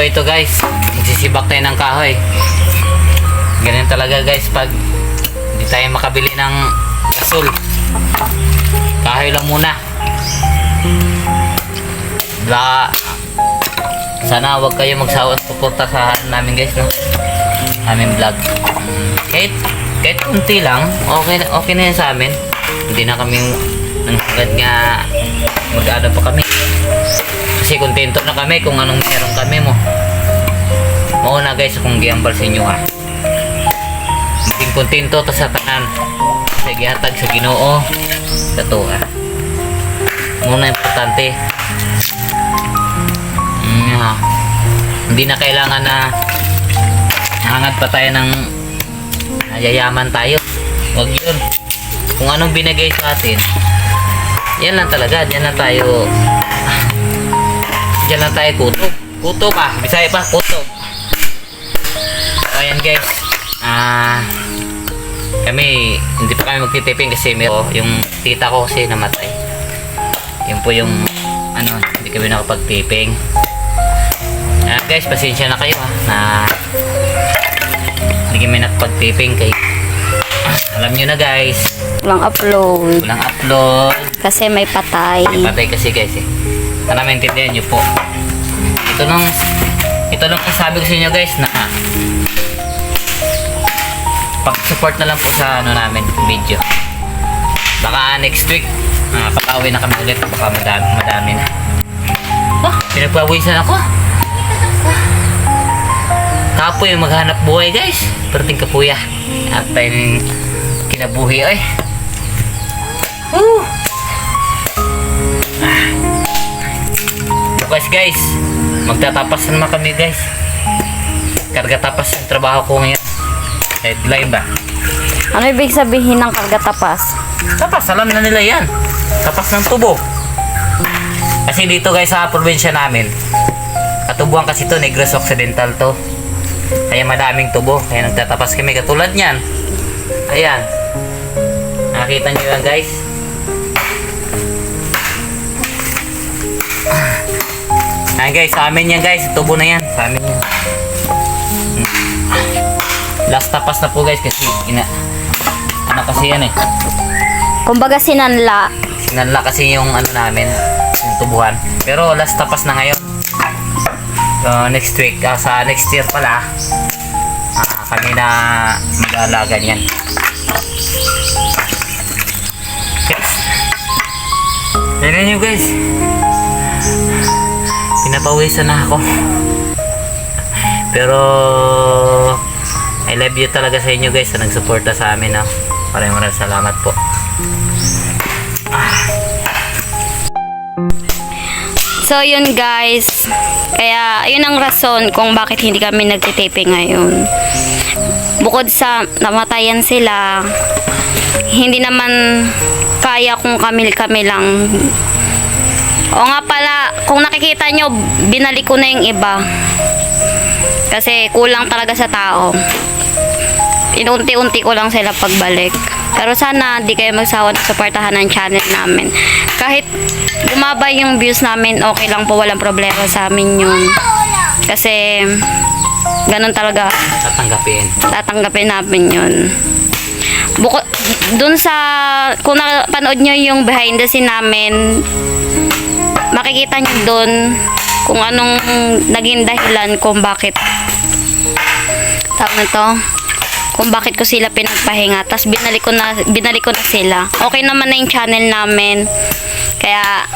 ito guys, magsisibak tayo ng kahoy. Ganyan talaga guys pag hindi tayo makabili ng gasol. Kahoy lang muna. Sana wag kayo magsawa sa suporta sa namin guys, no? Aming vlog. Kahit kunti lang, okay na yan sa amin. Hindi na kami agad nga mag-ano pa kami. Kasi kontento na kami kung anong meron kami mo. Mauna guys akong giambal sa inyo ha. Maging kontento ta sa tanan. Sa gihatag sa Ginoo. Dato ha. Muna importante. Hindi na kailangan na hangad pa tayo ng yayaman tayo. Wag yun. Kung anong binigay sa atin, yan lang talaga. Diyan lang tayo kutob. Kutob ah. Bisaya pa, kutob. So ayan guys. Kami, hindi pa kami magtitiping kasi yung tita ko kasi namatay. Yun po yung hindi kami nakapagtiping. Guys, pasensya na kayo na hindi kami nakapagtiping kay alam nyo na guys, Walang upload. Kasi may patay. May patay kasi guys eh. Sana maintindihan nyo po. Ito lang sabi ko sa inyo guys na pag-support na lang po sa namin video. Baka next week patawin na kami ulit. Baka madami na. Pinagpawisan ako. Kapoy yung maghanap buhay guys. Perting kapuya. At tayo ng kinabuhi ay. Bukas guys, magtatapas naman kami guys. Karga tapas yung trabaho ko ngayon. Headline ba? Ano ibig sabihin ng karga tapas? Tapas, alam na nila yan. Tapas ng tubo. Kasi dito guys sa probinsya namin, katubuan kasi to, Negros Occidental to. Kaya madaming tubo. Kaya nagtatapas kami katulad nyan. Ayan. Nakita nyo yan guys. Ayan guys, sa amin yan guys. Tubo na yan. Sa amin yan. Last tapas na po guys kasi kasi yan eh. Kumbaga sinanla. Sinanla kasi yung namin, yung tubuhan. Pero last tapas na ngayon. Next week, sa next year pala, kami na mag-aalaga niyan. Yes. Tignan nyo guys. Pinapawisan na ako. Pero I love you talaga sa inyo guys na nagsuporta sa amin. Maraming salamat po. So yun guys, kaya yun ang rason kung bakit hindi kami nagtitiping ngayon. Bukod sa namatayan sila, hindi naman kaya kung kami lang. O nga pala, kung nakikita nyo, binalik ko na yung iba. Kasi kulang talaga sa tao. Inunti-unti ko lang sila pagbalik. Pero sana di kayo magsawa na suportahan ng channel namin. Kahit bumaba yung views namin, okay lang po, walang problema sa amin yun. Kasi ganun talaga. Tatanggapin namin yun. Dun sa, kung napanood nyo yung behind the scene namin, makikita nyo dun kung anong naging dahilan kung bakit kung bakit ko sila pinagpahinga. Tapos binalik ko na sila. Okay naman na yung channel namin. Kaya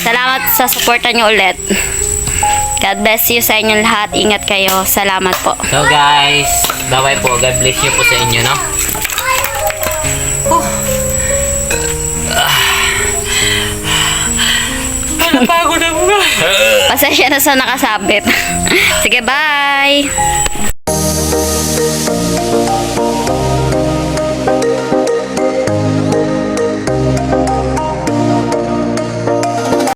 salamat sa suporta nyo ulit. God bless you sa inyong lahat. Ingat kayo. Salamat po. So guys, bye-bye po. God bless you po sa inyo, no? Napagod ako. Pasensya na sa nakasabit. Sige, bye!